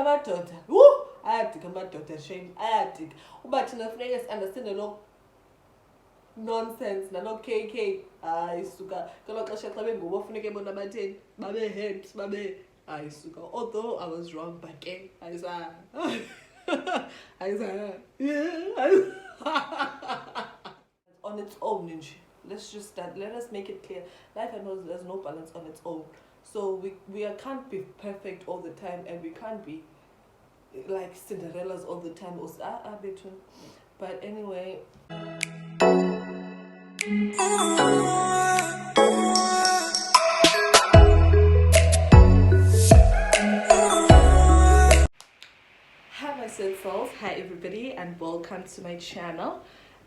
Amadoda ayadika amadoda shame ayadika uba thina funeka si-understande lo nonsense nalo KK hayi suka ngelo xesha xa bengubo funeke bona batheni babe-heads hayi suka, although I was wrong but ke ayisa on its own nje. Let's just start. Let us make it clear. Life and there's no balance on its own. So we can't be perfect all the time, and we can't be like Cinderellas all the time. But anyway. Hi my sweet souls, hi everybody, and welcome to my channel.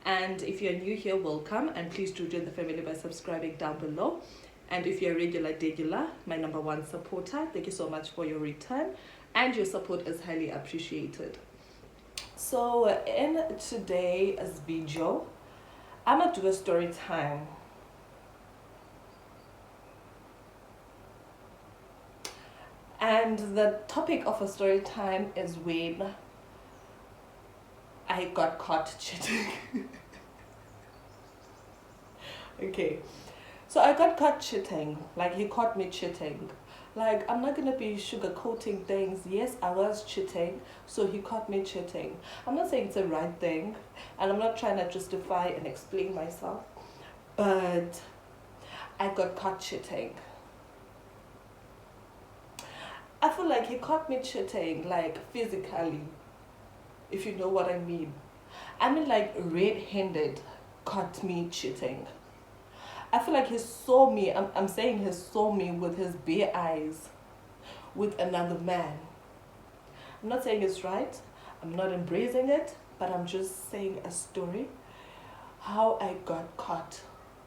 And if you're new here, welcome, and please do join the family by subscribing down below. And if you're a regular, my #1 supporter, thank you so much for your return, and your support is highly appreciated. So in today's video, I'm gonna do a story time. And the topic of a story time is when I got caught cheating. Okay, so I got caught cheating. Like, he caught me cheating. Like, I'm not gonna be sugarcoating things. Yes, I was cheating, so he caught me cheating. I'm not saying it's the right thing, and I'm not trying to justify and explain myself, but I got caught cheating. I feel like he caught me cheating, like physically, if you know what I mean. I mean, like, red-handed caught me cheating. I feel like he saw me, I'm saying he saw me with his bare eyes with another man. I'm not saying it's right, I'm not embracing it, but I'm just saying a story, how I got caught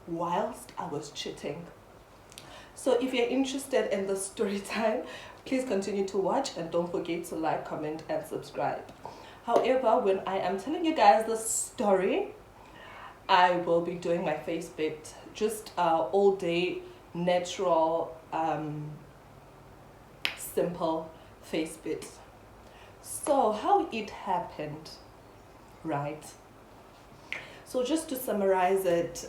whilst I was cheating. So if you're interested in the story time, please continue to watch, and don't forget to like, comment, and subscribe. However, when I am telling you guys the story, I will be doing my face bit, just all day natural, simple face bit. So how it happened, right? So just to summarize it,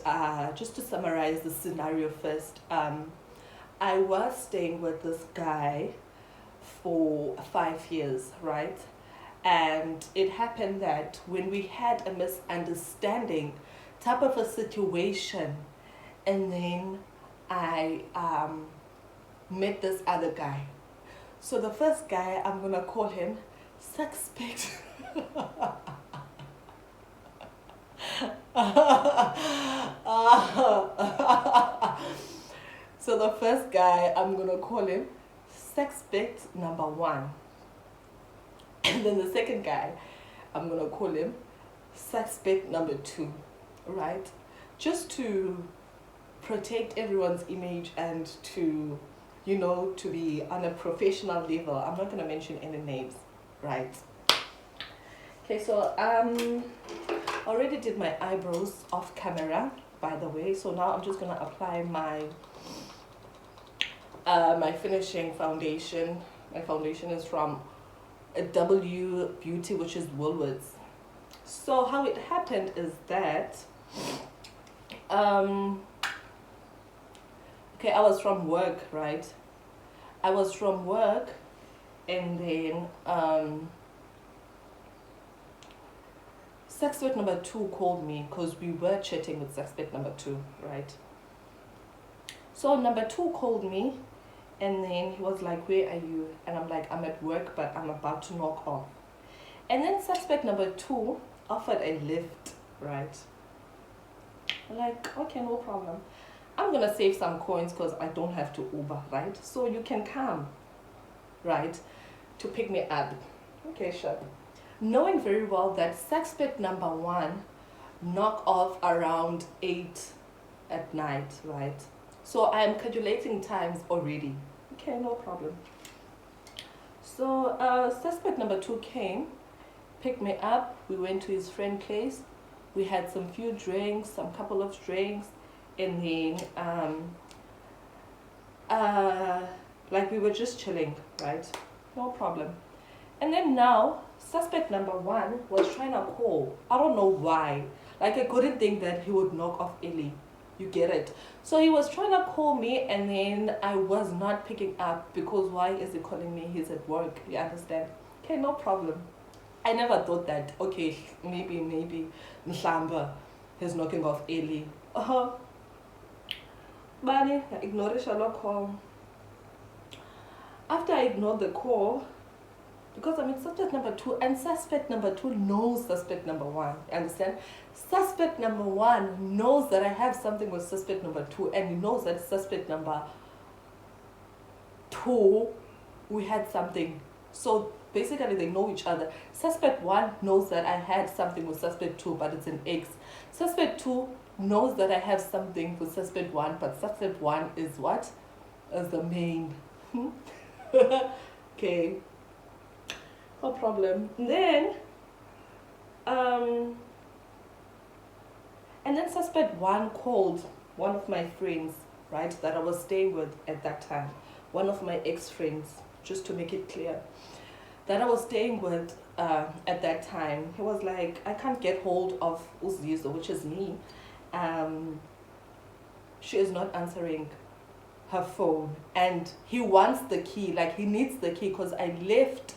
just to summarize the scenario first, I was staying with this guy for 5 years, right? And it happened that when we had a misunderstanding type of a situation, and then I met this other guy. So the first guy, I'm gonna call him suspect. So the first guy, I'm gonna call him suspect #1. And then the second guy, I'm gonna call him suspect #2, right? Just to protect everyone's image and to, you know, to be on a professional level. I'm not gonna mention any names, right? Okay, so already did my eyebrows off camera, by the way. So now I'm just gonna apply my my finishing foundation. My foundation is from a W Beauty, which is Woolworths. So how it happened is that okay, I was from work, right? I was from work, and then suspect #2 called me because we were chatting with suspect #2, right? So #2 called me, and then he was like, where are you? And I'm like, I'm at work, but I'm about to knock off. And then suspect #2 offered a lift, right? I'm like, okay, no problem. I'm gonna save some coins because I don't have to Uber, right? So you can come, right, to pick me up. Okay, sure. Knowing very well that suspect #1 knock off around 8 at night, right? So I am calculating times already. Okay, no problem. So suspect #2 came, picked me up. We went to his friend's place. We had some few drinks, some couple of drinks, and then like we were just chilling, right? No problem. And then now, suspect number one was trying to call. I don't know why. Like, I couldn't think that he would knock off Ellie. You get it? So he was trying to call me, and then I was not picking up because why is he calling me? He's at work. You understand? Okay, no problem. I never thought that, okay, maybe Mhlamba is knocking off Ellie. Bani, I ignored the call. After I ignored the call, because I'm in suspect number two, and suspect number two knows suspect number one. You understand? Suspect number one knows that I have something with suspect number two, and he knows that suspect number two, we had something. So basically, they know each other. Suspect one knows that I had something with suspect two, but it's an X. Suspect two knows that I have something with suspect one, but suspect one is what? Is the main. Okay. No problem. And then suspect one called one of my friends, right, that I was staying with at that time, one of my ex-friends, just to make it clear, that I was staying with at that time. He was like, I can't get hold of Uzizo, which is me. She is not answering her phone, and he wants the key, like he needs the key, because I left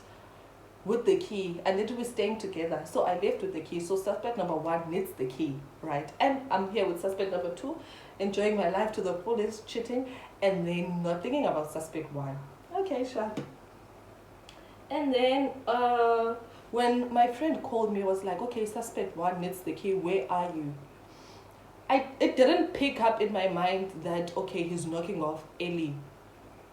with the key, and then we were staying together, so I left with the key. So suspect number one needs the key, right? And I'm here with suspect number two, enjoying my life to the fullest, cheating, and then not thinking about suspect one. Okay, sure. And then when my friend called me, was like, okay, suspect one needs the key, where are you? It didn't pick up in my mind that, okay, he's knocking off Ellie,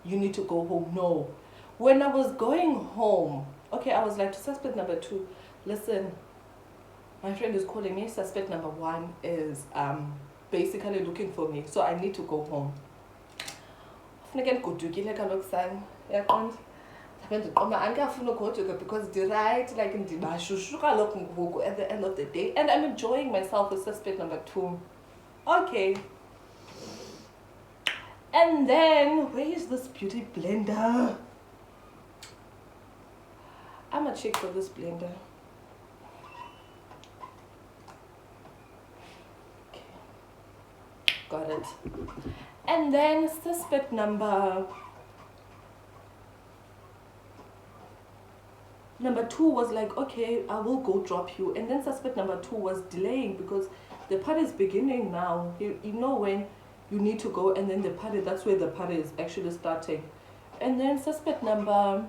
you need to go home. No. When I was going home, okay, I was like to suspect number two, listen, my friend is calling me, suspect number one is basically looking for me, so I need to go home. Because the right, like in the at the end of the day, and I'm enjoying myself with suspect number two. Okay. And then where is this beauty blender? I'm a chick for this blender. Okay. Got it. And then suspect number two was like, okay, I will go drop you. And then suspect number two was delaying because the party is beginning now. You know when you need to go, and then the party, that's where the party is actually starting. And then suspect number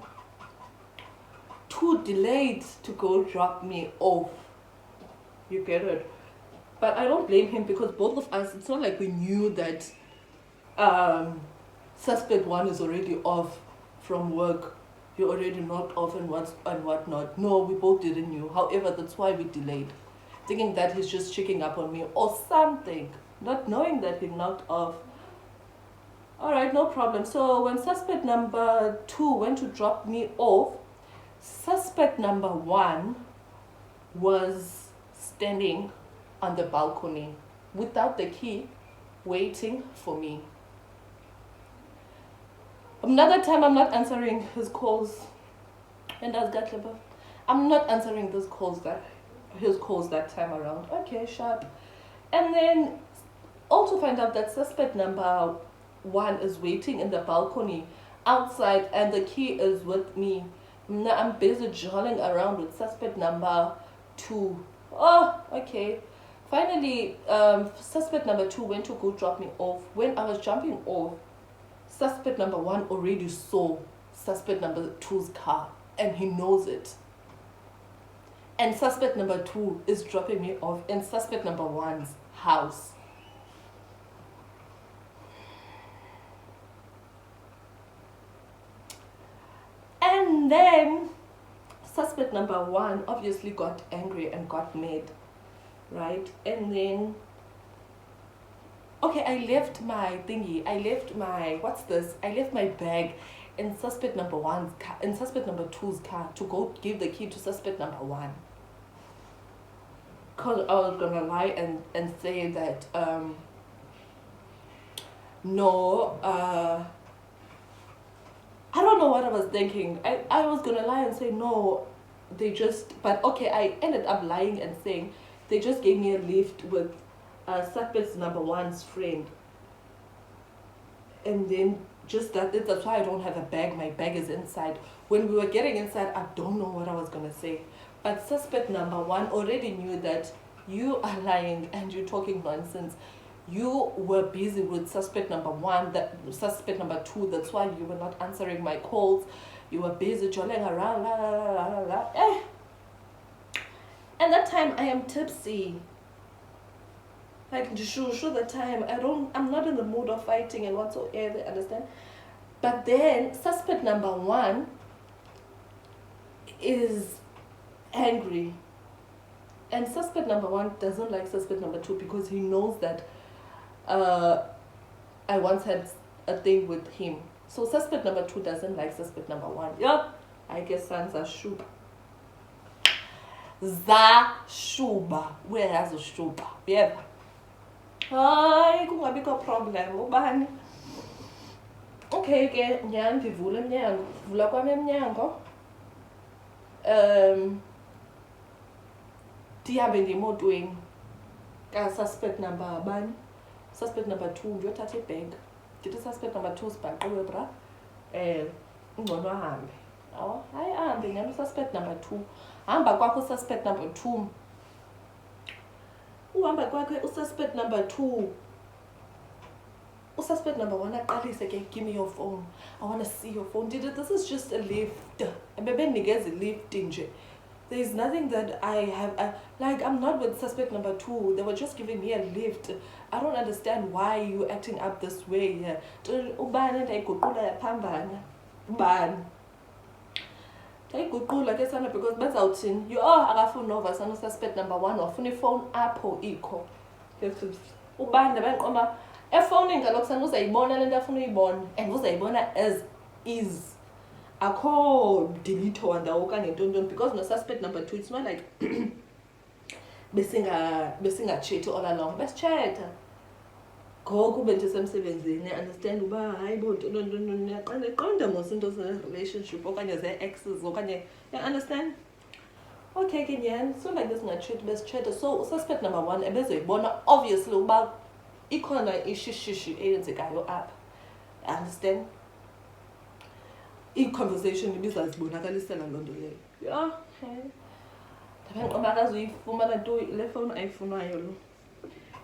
two delayed to go drop me off. You get it? But I don't blame him, because both of us, it's not like we knew that suspect one is already off from work. You're already knocked off and whatnot. No, we both didn't know. However, that's why we delayed, thinking that he's just checking up on me or something, not knowing that he knocked off. All right, no problem. So when suspect number two went to drop me off, suspect number one was standing on the balcony without the key, waiting for me. Another time, I'm not answering his calls, and I'm not answering his calls that time around. Okay, sharp. And then also find out that suspect number one is waiting in the balcony outside, and the key is with me. Now I'm busy jolling around with suspect number two. Oh, okay. Finally, suspect number two went to go drop me off. When I was jumping off, suspect number one already saw suspect number two's car, and he knows it. And suspect number two is dropping me off in suspect number one's house. And then suspect number one obviously got angry and got mad, right? And then, okay, I left my thingy, I left my bag in suspect number one's car, in suspect number two's car, to go give the key to suspect number one. Because I was gonna lie and say that no, I don't know what I was thinking. I was gonna lie and say no, but okay, I ended up lying and saying they just gave me a lift with Sapet's number one's friend. And then just that's why I don't have a bag. My bag is inside. When we were getting inside, I don't know what I was gonna say. But suspect number one already knew that you are lying and you're talking nonsense. You were busy with suspect number one, that suspect number two. That's why you were not answering my calls. You were busy jolling around, la la la la la. And that time I am tipsy. Like sure the time I'm not in the mood of fighting and whatsoever, understand? But then suspect number one is angry. And suspect number one doesn't like suspect number two because he knows that I once had a thing with him. So suspect number two doesn't like suspect number one. Yep. I guess sons are shuba. Za shuba. Where has a shuba? Yeah. Hayi kungabikho problem ubani. Okay ke nyani ndivula emnyango. Vula kwami emnyango. Ndihambe ngemotweni ka suspect number bani? Suspect number 2 ngiyothatha ibag. Ndithi suspect number 2 sibhaqwe bra. Ungcono ahambe. Awu hayi ahambe nyani suspect number 2. Hamba kwakho suspect number 2. Uhamba kwakhe ususpect number 2. Ususpect number 1 aqalise ke, give me your phone. I want to see your phone. This is just a lift. Bebenikeza lift nje. There is nothing that I have like I'm not with suspect number 2. They were just giving me a lift. I don't understand why you acting up this way. Ubani ndayiguqula yaphambana. Ubani ndayiguqula ke sana because bazawuthini you akafuna nova sana suspect number 1 wafuna ifone apho ikho. Ubani ndabanqoma ephone ngalokho sana uzayibona lento afuna uyibona and uzayibona as is. Akho delete wanda okanye ntonto because no suspect number 2 it's not like besinga chat all along. Besichat ngoku bendisemsebenzini understand uba hayibo ntonto qonda mos into ze relationship okanye ze exes okanye you understand. Okay ke nyani so like this ngachat besichat so suspect number 1 ebezoyibona obviously uba ikhona ishishishi eyenzekayo apha understand. I-conversation ibizazibonakalisela loo nto leyo. Yeah, ndabanqoba akazuyifumana nto le phone ayifunayo lo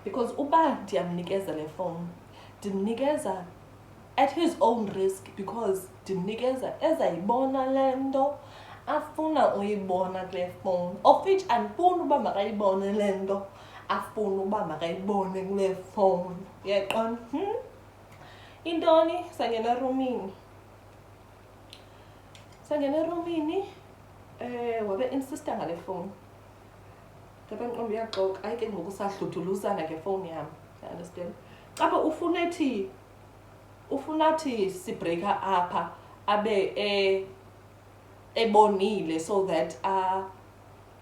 because uba ndiyamnikeza le phone ndimnikeza at his own risk because ndimnikeza ezayibona le nto afuna uyibona kule phone of which andifuni uba makayibone le nto afuna uba makayibone kule phone. Yaqona intoni sangena erumini wabe insista ngale phone. Ndabanqomba uyaxoxa hayi ke ngokusahluthuluzana ngefone yami. I understand. Xa ufunathi sibreaka apha abe ebonile so that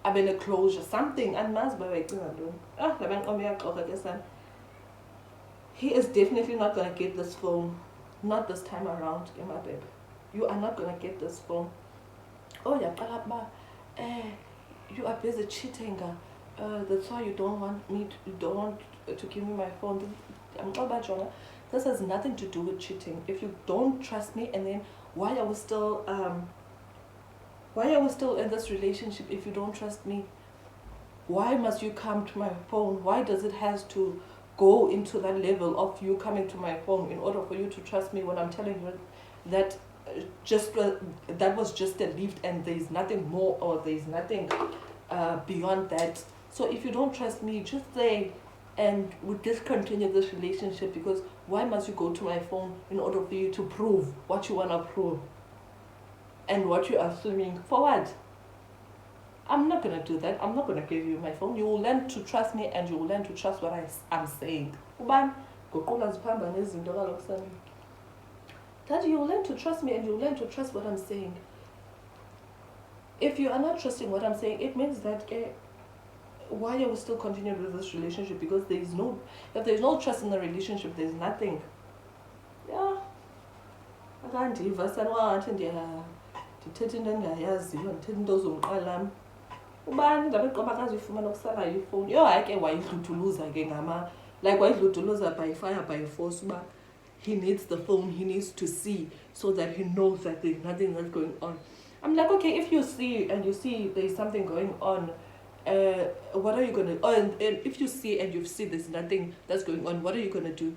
abe ne closure something andimazi uba bayicinga ntoni. Ndabanqomba uyaxoxa ke sana. He is definitely not going to get this phone. Not this time around, ke my babe. You are not gonna get this phone. Oh yeah, you are busy cheating. That's why you don't want to give me my phone. This has nothing to do with cheating. If you don't trust me, and then why are we still in this relationship if you don't trust me? Why must you come to my phone? Why does it has to go into that level of you coming to my phone in order for you to trust me when I'm telling you that that was just a lift and there's nothing more or there's nothing beyond that. So if you don't trust me, just say and we discontinue this relationship because why must you go to my phone in order for you to prove what you want to prove and what you're assuming for what? I'm not going to do that. I'm not going to give you my phone. You will learn to trust me and you will learn to trust what I'm saying. That you will learn to trust me and you will learn to trust what I'm saying. If you are not trusting what I'm saying, it means that why are we still continuing with this relationship? Because if there's no trust in the relationship, there's nothing. Yeah. akandiva sanwathi ndithetha into endingayaziyo ndithetha into zomqalam ubani ndabe qoba akazuyifumana okusalayo ifowuni yho hayi ke wayidluduluza ke like wayidluduluza by fire by force uba he needs the phone, he needs to see so that he knows that there's nothing else going on. I'm like, okay, if you see and you see there's something going on, what are you gonna? Oh, and if you see and you see there's nothing that's going on, what are you gonna do?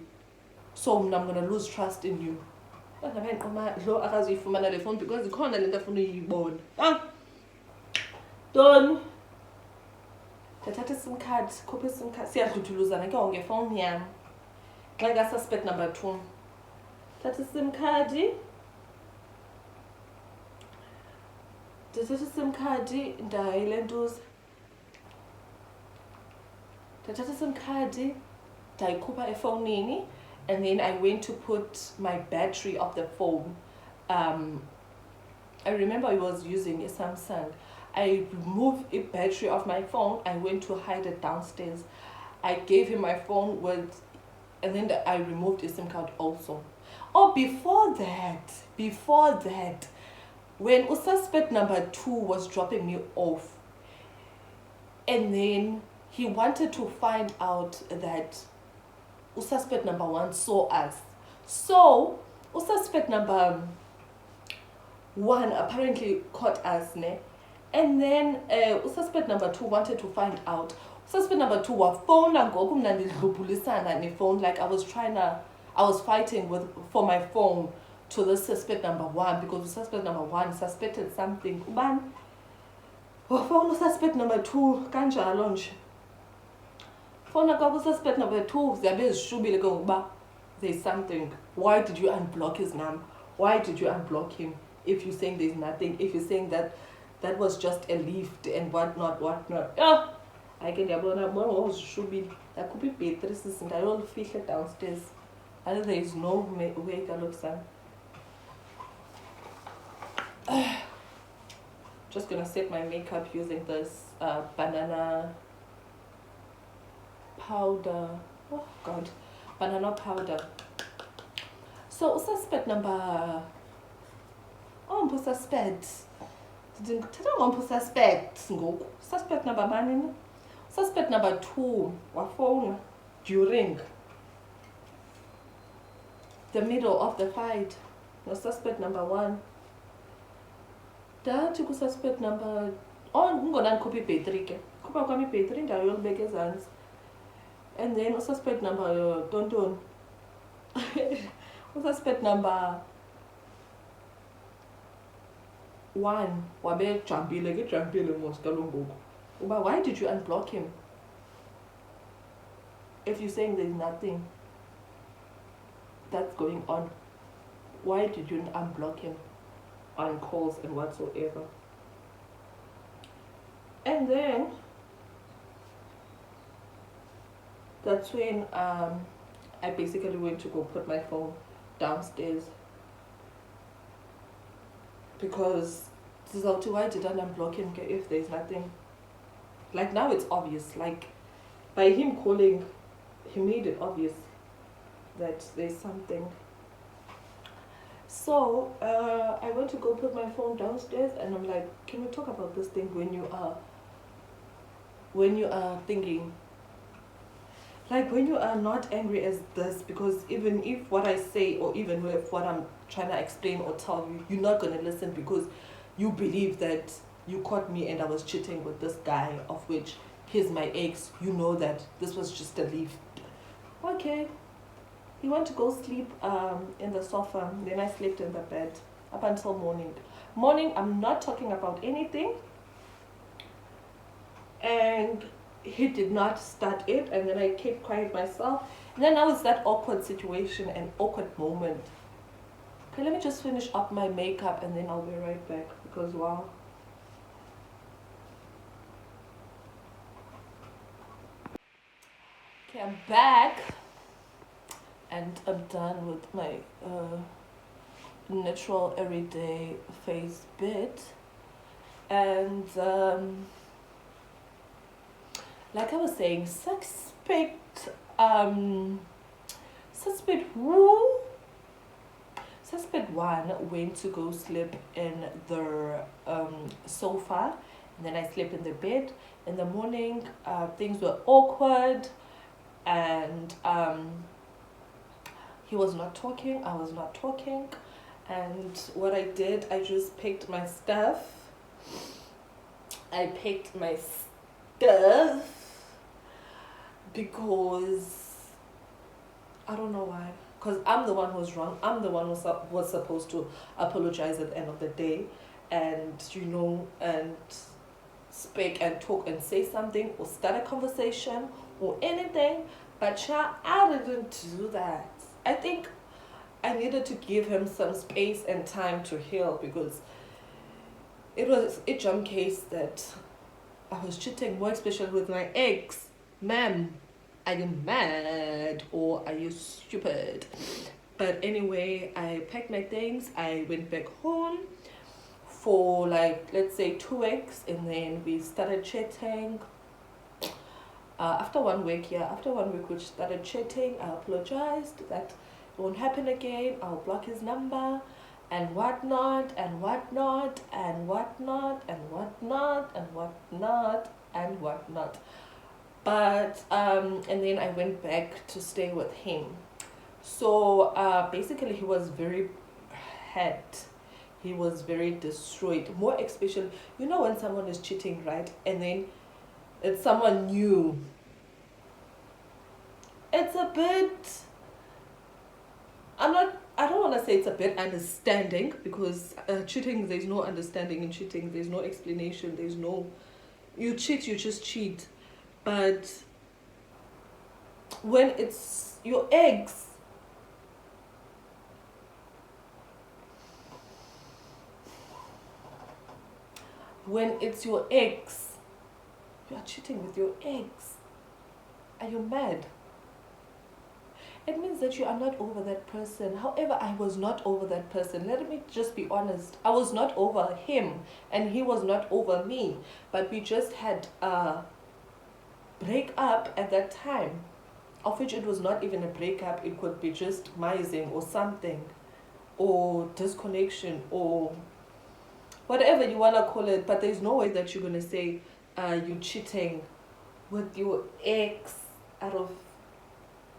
So I'm gonna lose trust in you. Lo akazuyifumana le phone because ikhona lento afuna uyibona. Done. Thatha iSIM card, khupha iSIM card. Siyadluduluzana ke wonke phone yam. Xa suspect number 2. Thatha iSIM card. Ndithatha iSIM card ndayilentuza. Ndithatha iSIM card ndayikhupha efowunini. And then I went to put my battery of the phone. I remember I was using a Samsung. I removed a battery of my phone. I went to hide it downstairs. I gave him my phone and then I removed a SIM card also. Oh, before that, when suspect number 2 was dropping me off, and then he wanted to find out that suspect number 1 saw us. So, suspect number 1 apparently caught us, ne? And then suspect number 2 wanted to find out. Suspect number 2 wafona ngoku mna ndidlubulisana phone, like I was fighting for my phone to the suspect number 1 because suspect number 1 suspected something. Ubani wafona suspect number 2 kanjalo nje. Fona kwa suspect number 2 ziyabe zishubile ke ngokuba there's something. Why did you unblock his number? Why did you unblock him if you're saying there's nothing? If you're saying that was just a lift and whatnot. Yeah, I can ndiyabona bona ngozishubile. Ndakhupha ibhetri sisi ndayolifihla downstairs. And there is no way kaloku son. Just gonna set my makeup using this banana powder. Oh god, banana powder. So suspect number suspect ngoku. Suspect number bani? Suspect number 2 wafona during the middle of the fight. No suspect number 1. Ndathi kususpect number ngona ndikhupha ibhetri ke. Khupha kwami ibhetri ndayolibeka ezantsi. And then suspect number Tonton. Suspect number 1 wabe jumpile mos kalungoku. Uba why did you unblock him? If you're saying there's nothing that's going on, why did you unblock him on calls and whatsoever? And then that's when I basically went to go put my phone downstairs because why did I unblock him if there's nothing? Like now it's obvious, like by him calling, he made it obvious that there's something. So I went to go put my phone downstairs and I'm like, can we talk about this thing when you are thinking? Like when you are not angry as this, because even if what I say or even if what I'm trying to explain or tell you, you're not going to listen because you believe that you caught me and I was cheating with this guy, of which he's my ex. You know that this was just a lift. Okay. He went to go sleep in the sofa. Then I slept in the bed up until morning. Morning, I'm not talking about anything. And he did not start it, and then I kept quiet myself. And then now it's that awkward situation and awkward moment. Okay, let me just finish up my makeup and then I'll be right back because wow. Okay, I'm back and I'm done with my natural everyday face bit. And like I was saying, suspect suspect one went to go sleep in the sofa, and then I slept in the bed. In the morning, things were awkward, and he was not talking, I was not talking. And what I did, I just picked my stuff. Because I don't know why. Because I'm the one who's wrong. I'm the one who was supposed to apologize at the end of the day, and and speak and talk and say something or start a conversation or anything. But I didn't do that. I think I needed to give him some space and time to heal, because it was a jump case that I was cheating, more especially with my ex. Ma'am, are you mad or are you stupid? But anyway, I packed my things, I went back home for like, let's say 2 weeks, and then we started chatting. After 1 week, we started chatting. I apologized that it won't happen again. I'll block his number and whatnot and whatnot and whatnot and whatnot and whatnot and whatnot. But and then I went back to stay with him. So basically he was very hurt. He was very destroyed. More especially, when someone is cheating, right? And then it's someone new. It's a bit, I don't want to say it's a bit understanding, because cheating, there's no understanding in cheating. There's no explanation. You cheat, you just cheat. But when it's your ex, you are cheating with your ex. Are you mad? It means that you are not over that person. However, I was not over that person. Let me just be honest. I was not over him, and he was not over me. But we just had a break up at that time, of which it was not even a breakup. It could be just mising or something, or disconnection, or whatever you want to call it. But there's no way that you're going to say you're cheating with your ex out of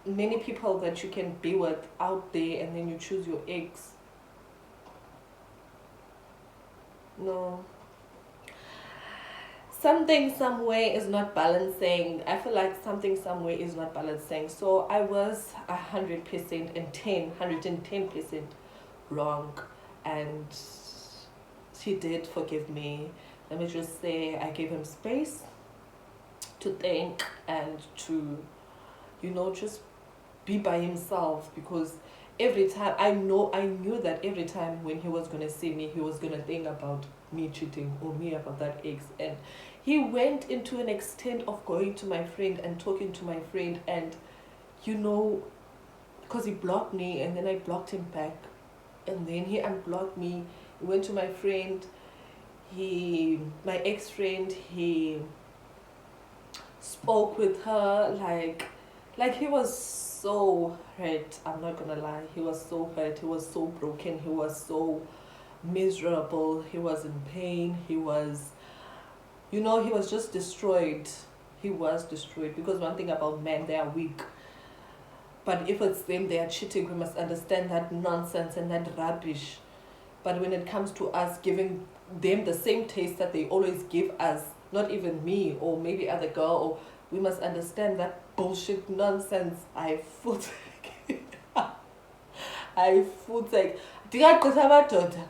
many people that you can be with out there, and then you choose your ex. No. Something somewhere is not balancing. I feel like something somewhere is not balancing. So I was 110% wrong, and he did forgive me. Let me just say, I gave him space to think and to, just be by himself, because every time I knew that every time when he was gonna see me, he was gonna think about me cheating or me about that ex. And he went into an extent of going to my friend and talking to my friend, and because he blocked me, and then I blocked him back, and then he unblocked me. He went to my friend, my ex-friend, he spoke with her, like he was so hurt. I'm not gonna lie, he was so hurt, he was so broken, he was so miserable, he was in pain, he was he was just destroyed. He was destroyed, because one thing about men, they are weak. But if it's them, they are cheating, we must understand that nonsense and that rubbish. But when it comes to us giving them the same taste that they always give us, not even me or maybe other girl, or we must understand that bullshit nonsense. I feel like ndingagqitha amadoda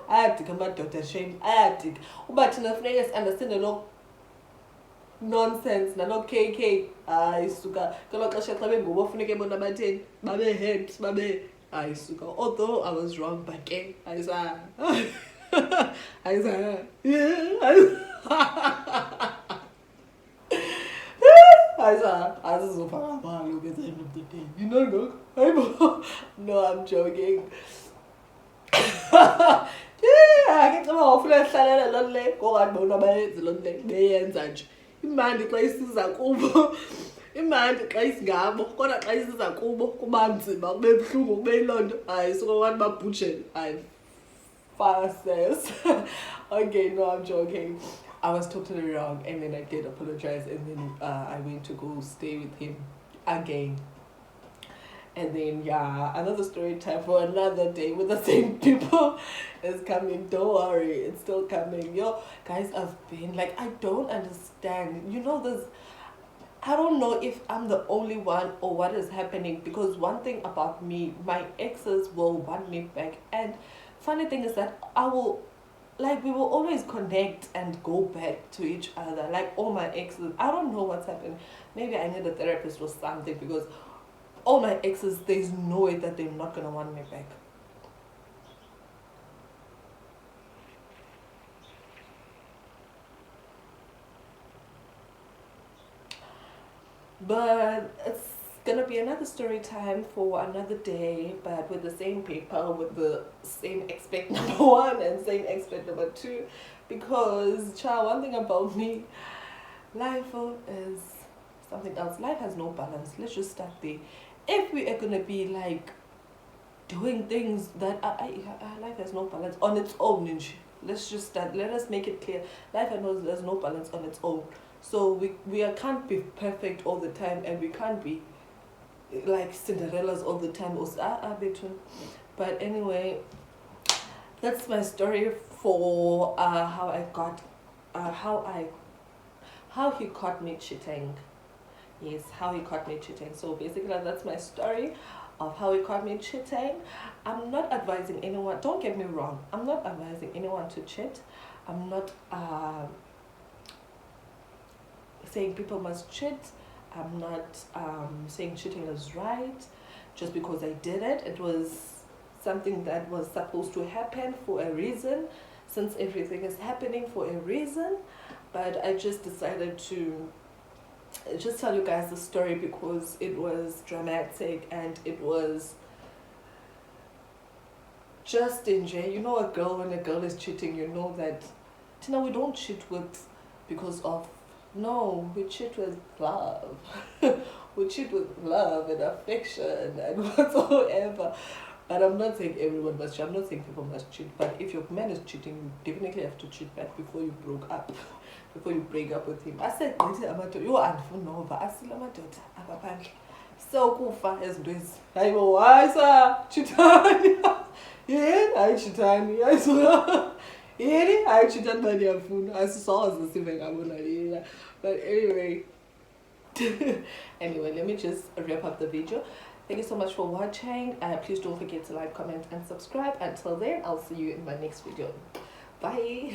ayadika amadoda shame ayadika uba thina funeka si-understande lo nonsense nalo KK. Hayi suka ngelo xesha xa bengubo funeke bona batheni babe-head hayi suka. Although I was wrong, but ke ayisa azizofaka palo at the end of the day. No, I'm joking. Ke xa ufuna hlalela loo le ngokanti bona bayenzi loo le beyenza nje imandi xa isiza kubo. imandi xa isingabo kodwa xa isiza kubo kuba nzima kube buhlungu kube yiloo nto hayi sokwabantu babhujele hayi fastest. Okay, no, I'm joking. I was totally wrong, and then I did apologize, and then I went to go stay with him again. And then yeah, another story time for another day with the same people is coming. Don't worry, it's still coming. Yo, guys, I've been like, I don't understand. You know, this. I don't know if I'm the only one or what is happening, because one thing about me, my exes will want me back, and funny thing is that I will, like, we will always connect and go back to each other. Like all my exes, I don't know what's happened. Maybe I need a therapist or something, because all my exes, there's no way that they're not gonna want me back. But it's gonna be another story time for another day, but with the same people, with the same expect number one and same expect number two. Because child, one thing about me, life is something else. Life has no balance. Let's just start there. If we are gonna be like doing things that life has no balance on its own, let's just start. Let us make it clear. Life has no balance on its own. So we can't be perfect all the time, and we can't be like Cinderellas all the time. But anyway, that's my story for how I got how he caught me cheating. Yes, how he caught me cheating. So basically that's my story of how he caught me cheating. I'm not advising anyone, don't get me wrong, I'm not advising anyone to cheat. I'm not saying people must cheat. I'm not saying cheating is right just because I did it. It was something that was supposed to happen for a reason, since everything is happening for a reason. But I just decided to just tell you guys the story because it was dramatic, and it was just in jail. You know, when a girl is cheating, you know that Tina, we don't cheat with because of, no, we cheat with love. We cheat with love and affection and whatsoever. But I'm not saying everyone must cheat. I'm not saying people must cheat. But if your man is cheating, you definitely have to cheat back before you broke up. Before you break up with him. I said, you are unfunova. I said, so kufa ezinto hayibo wayisa chitani yini hayi chitani ayisona yini hayi chitani bandiyafuna asisoze sive ngabona yena. But anyway, anyway, let me just wrap up the video. Thank you so much for watching. Please don't forget to like, comment and subscribe. Until then, I'll see you in my next video. Bye.